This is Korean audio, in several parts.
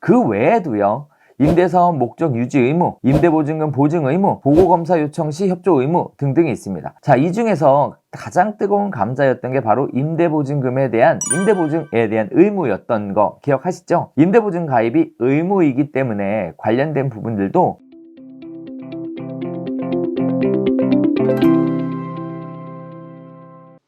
그 외에도요, 임대사업 목적 유지 의무, 임대보증금 보증 의무, 보고검사 요청 시 협조 의무 등등이 있습니다. 자, 이 중에서 가장 뜨거운 감자였던 게 바로 임대보증에 대한 의무였던 거 기억하시죠? 임대보증 가입이 의무이기 때문에 관련된 부분들도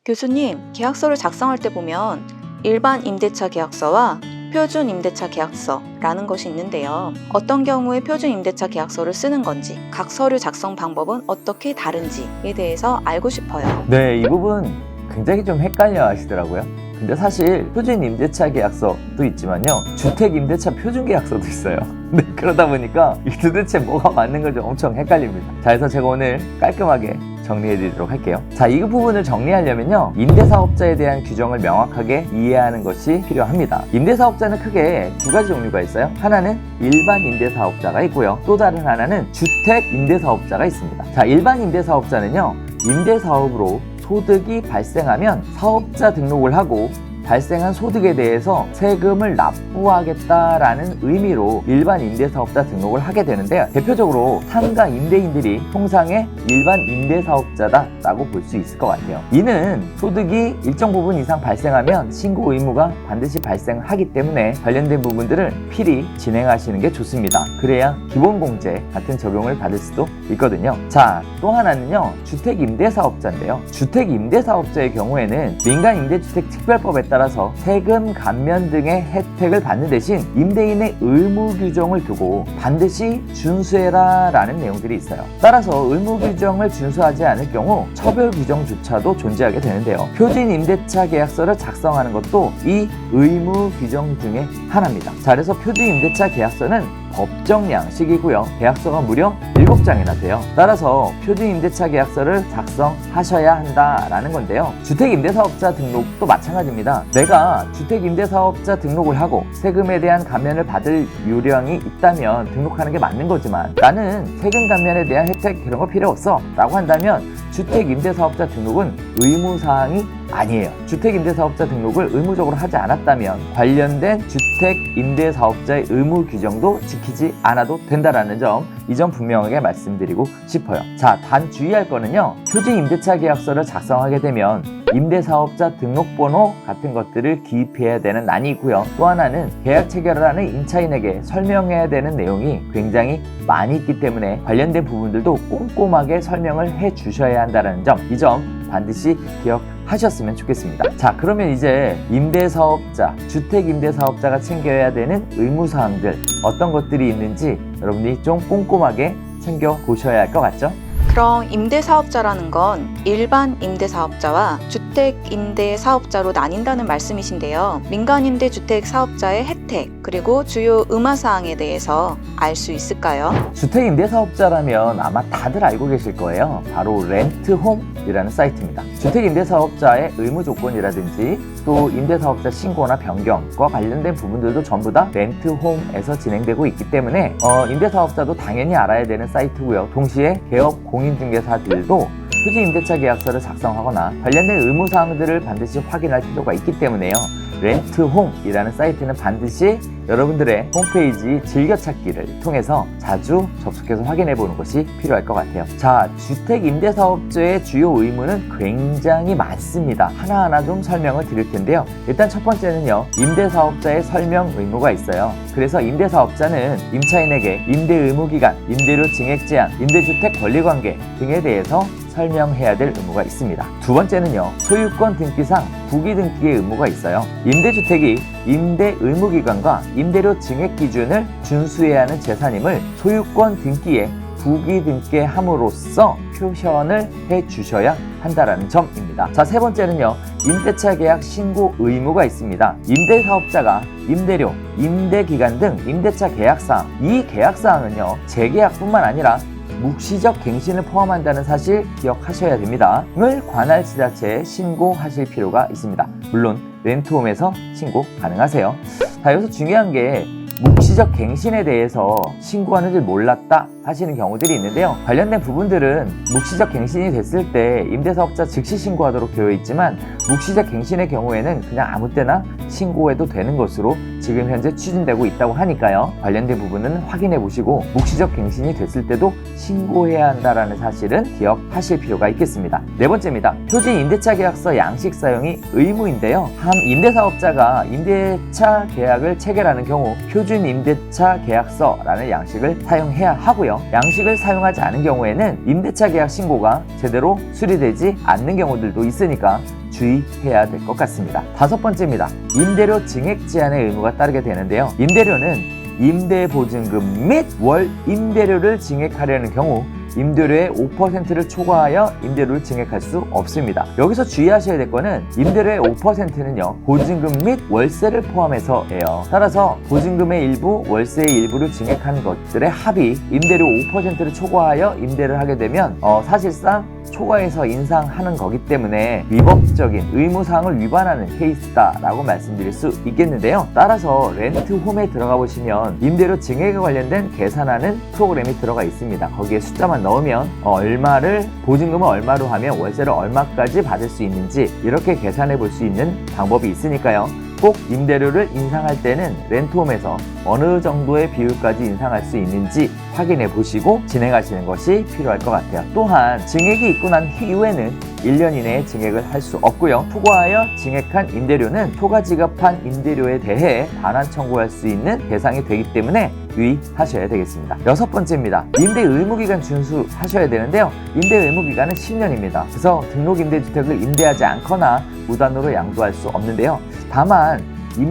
교수님, 계약서를 작성할 때 보면 일반 임대차 계약서와 표준 임대차 계약서라는 것이 있는데요. 어떤 경우에 표준 임대차 계약서를 쓰는 건지, 각 서류 작성 방법은 어떻게 다른지에 대해서 알고 싶어요. 네, 이 부분 굉장히 좀 헷갈려 하시더라고요. 근데 사실 표준 임대차 계약서도 있지만요, 주택 임대차 표준 계약서도 있어요. 네, 그러다 보니까 도대체 뭐가 맞는 건지 엄청 헷갈립니다. 자, 그래서 제가 오늘 깔끔하게 정리해 드리도록 할게요. 자, 이 부분을 정리하려면요, 임대사업자에 대한 규정을 명확하게 이해하는 것이 필요합니다. 임대사업자는 크게 두 가지 종류가 있어요. 하나는 일반 임대사업자가 있고요, 또 다른 하나는 주택 임대사업자가 있습니다. 자, 일반 임대사업자는요, 임대사업으로 소득이 발생하면 사업자 등록을 하고 발생한 소득에 대해서 세금을 납부하겠다라는 의미로 일반 임대사업자 등록을 하게 되는데요, 대표적으로 상가 임대인들이 통상의 일반 임대사업자다라고 볼 수 있을 것 같아요. 이는 소득이 일정 부분 이상 발생하면 신고 의무가 반드시 발생하기 때문에 관련된 부분들을 필히 진행하시는 게 좋습니다. 그래야 기본공제 같은 적용을 받을 수도 있거든요. 자, 또 하나는요, 주택임대사업자인데요, 주택임대사업자의 경우에는 민간임대주택특별법에 따라서 세금 감면 등의 혜택을 받는 대신 임대인의 의무 규정을 두고 반드시 준수해라 라는 내용들이 있어요. 따라서 의무 규정을 준수하지 않을 경우 처벌 규정조차도 존재하게 되는데요, 표준 임대차 계약서를 작성하는 것도 이 의무 규정 중에 하나입니다. 자, 그래서 표준 임대차 계약서는 법정 양식이고요, 계약서가 무려 7장이나 돼요. 따라서 표준 임대차 계약서를 작성하셔야 한다라는 건데요, 주택임대사업자 등록도 마찬가지입니다. 내가 주택임대사업자 등록을 하고 세금에 대한 감면을 받을 요량이 있다면 등록하는 게 맞는 거지만, 나는 세금 감면에 대한 혜택 이런 거 필요 없어 라고 한다면 주택임대사업자 등록은 의무사항이 아니에요. 주택임대사업자 등록을 의무적으로 하지 않았다면 관련된 주택임대사업자의 의무 규정도 지키지 않아도 된다라는 점, 이 점 분명하게 말씀드리고 싶어요. 자, 단 주의할 거는요, 표준 임대차 계약서를 작성하게 되면 임대사업자 등록번호 같은 것들을 기입해야 되는 난이 있고요, 또 하나는 계약 체결을 하는 임차인에게 설명해야 되는 내용이 굉장히 많이 있기 때문에 관련된 부분들도 꼼꼼하게 설명을 해 주셔야 한다는 점, 이 점 반드시 기억하셨으면 좋겠습니다. 자, 그러면 이제 임대사업자, 주택임대사업자가 챙겨야 되는 의무사항들 어떤 것들이 있는지 여러분이 좀 꼼꼼하게 챙겨보셔야 할 것 같죠? 그럼 임대사업자라는 건 일반 임대사업자와 주택임대사업자로 나뉜다는 말씀이신데요. 민간임대주택사업자의 혜택, 그리고 주요 의무사항에 대해서 알 수 있을까요? 주택임대사업자라면 아마 다들 알고 계실 거예요. 바로 렌트홈이라는 사이트입니다. 주택임대사업자의 의무조건이라든지 또 임대사업자 신고나 변경과 관련된 부분들도 전부 다 렌트홈에서 진행되고 있기 때문에 임대사업자도 당연히 알아야 되는 사이트고요. 동시에 개업 공인중개사들도 표준 임대차 계약서를 작성하거나 관련된 의무사항들을 반드시 확인할 필요가 있기 때문에요, 렌트홈이라는 사이트는 반드시 여러분들의 홈페이지 즐겨찾기를 통해서 자주 접속해서 확인해 보는 것이 필요할 것 같아요. 자, 주택임대사업자의 주요 의무는 굉장히 많습니다. 하나하나 좀 설명을 드릴 텐데요, 일단 첫 번째는요, 임대사업자의 설명 의무가 있어요. 그래서 임대사업자는 임차인에게 임대의무기간, 임대료 증액제한, 임대주택 권리관계 등에 대해서 설명해야 될 의무가 있습니다. 두 번째는요, 소유권 등기상 부기 등기의 의무가 있어요. 임대주택이 임대 의무기간과 임대료 증액 기준을 준수해야 하는 재산임을 소유권 등기에 부기 등기함으로써 표현을 해 주셔야 한다는 점입니다. 자, 세 번째는요, 임대차 계약 신고 의무가 있습니다. 임대사업자가 임대료, 임대기간 등 임대차 계약사항, 이 계약사항은요, 재계약뿐만 아니라 묵시적 갱신을 포함한다는 사실 기억하셔야 됩니다. 을 관할 지자체에 신고하실 필요가 있습니다. 물론 렌트홈에서 신고 가능하세요. 자, 여기서 중요한 게 묵시적 갱신에 대해서 신고하는 줄 몰랐다 하시는 경우들이 있는데요. 관련된 부분들은 묵시적 갱신이 됐을 때 임대사업자 즉시 신고하도록 되어 있지만 묵시적 갱신의 경우에는 그냥 아무 때나 신고해도 되는 것으로 지금 현재 추진되고 있다고 하니까요. 관련된 부분은 확인해 보시고 묵시적 갱신이 됐을 때도 신고해야 한다는 사실은 기억하실 필요가 있겠습니다. 네 번째입니다. 표준 임대차 계약서 양식 사용이 의무인데요. 한 임대사업자가 임대차 계약을 체결하는 경우 표준 임대차 계약서라는 양식을 사용해야 하고요. 양식을 사용하지 않은 경우에는 임대차 계약 신고가 제대로 수리되지 않는 경우들도 있으니까 주의해야 될 것 같습니다. 다섯 번째입니다. 임대료 증액 제한의 의무가 따르게 되는데요. 임대료는 임대보증금 및 월 임대료를 증액하려는 경우 임대료의 5%를 초과하여 임대료를 증액할 수 없습니다. 여기서 주의하셔야 될 거는 임대료의 5%는요 보증금 및 월세를 포함해서예요. 따라서 보증금의 일부, 월세의 일부를 증액한 것들의 합이 임대료 5%를 초과하여 임대를 하게 되면 사실상 초과해서 인상하는 거기 때문에 위법적인 의무사항을 위반하는 케이스다라고 말씀드릴 수 있겠는데요. 따라서 렌트홈에 들어가 보시면 임대료 증액에 관련된 계산하는 프로그램이 들어가 있습니다. 거기에 숫자만 넣으면 얼마를 보증금을 얼마로 하면 월세를 얼마까지 받을 수 있는지 이렇게 계산해 볼 수 있는 방법이 있으니까요. 꼭 임대료를 인상할 때는 렌트홈에서 어느 정도의 비율까지 인상할 수 있는지 확인해 보시고 진행하시는 것이 필요할 것 같아요. 또한 증액이 있고 난 이후에는 1년 이내에 증액을 할 수 없고요. 초과하여 증액한 임대료는 초과 지급한 임대료에 대해 반환 청구할 수 있는 대상이 되기 때문에 유의하셔야 되겠습니다. 여섯 번째입니다. 임대 의무기간 준수하셔야 되는데요. 임대 의무기간은 10년입니다. 그래서 등록임대주택을 임대하지 않거나 무단으로 양도할 수 없는데요. 다만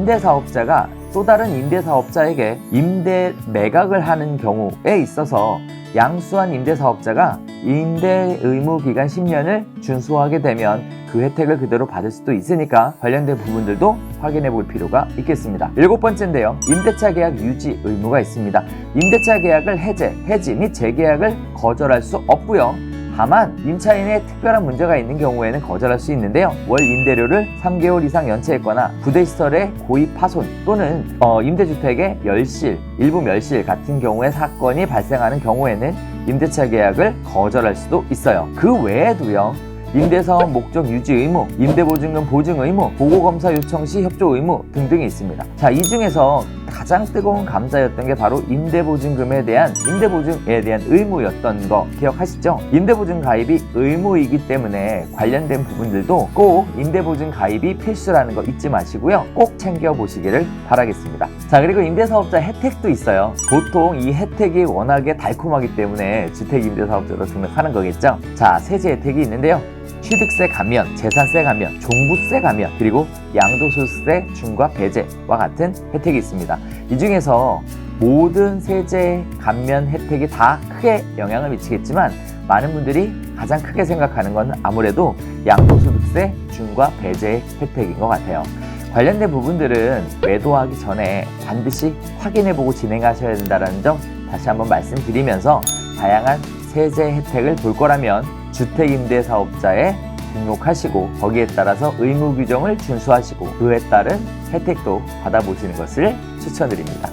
임대사업자가 또 다른 임대사업자에게 임대 매각을 하는 경우에 있어서 양수한 임대사업자가 임대 의무기간 10년을 준수하게 되면 그 혜택을 그대로 받을 수도 있으니까 관련된 부분들도 확인해 볼 필요가 있겠습니다. 일곱 번째인데요. 임대차 계약 유지 의무가 있습니다. 임대차 계약을 해지 및 재계약을 거절할 수 없고요. 다만 임차인의 특별한 문제가 있는 경우에는 거절할 수 있는데요. 월 임대료를 3개월 이상 연체했거나 부대시설의 고의 파손 또는 임대주택의 열실, 일부 멸실 같은 경우의 사건이 발생하는 경우에는 임대차 계약을 거절할 수도 있어요. 그 외에도요. 임대사업 목적 유지 의무, 임대보증금 보증 의무, 보고검사 요청 시 협조 의무 등등이 있습니다. 자, 이 중에서 가장 뜨거운 감자였던 게 바로 임대보증에 대한 의무였던 거 기억하시죠? 임대보증 가입이 의무이기 때문에 관련된 부분들도 꼭 임대보증 가입이 필수라는 거 잊지 마시고요. 꼭 챙겨보시기를 바라겠습니다. 자, 그리고 임대사업자 혜택도 있어요. 보통 이 혜택이 워낙에 달콤하기 때문에 주택임대사업자로 등록하는 거겠죠? 자, 세제 혜택이 있는데요. 취득세 감면, 재산세 감면, 종부세 감면, 그리고 양도소득세 중과 배제와 같은 혜택이 있습니다. 이 중에서 모든 세제 감면 혜택이 다 크게 영향을 미치겠지만 많은 분들이 가장 크게 생각하는 건 아무래도 양도소득세 중과 배제의 혜택인 것 같아요. 관련된 부분들은 매도하기 전에 반드시 확인해보고 진행하셔야 된다는 점 다시 한번 말씀드리면서 다양한 세제 혜택을 볼 거라면 주택임대사업자에 등록하시고 거기에 따라서 의무 규정을 준수하시고 그에 따른 혜택도 받아보시는 것을 추천드립니다.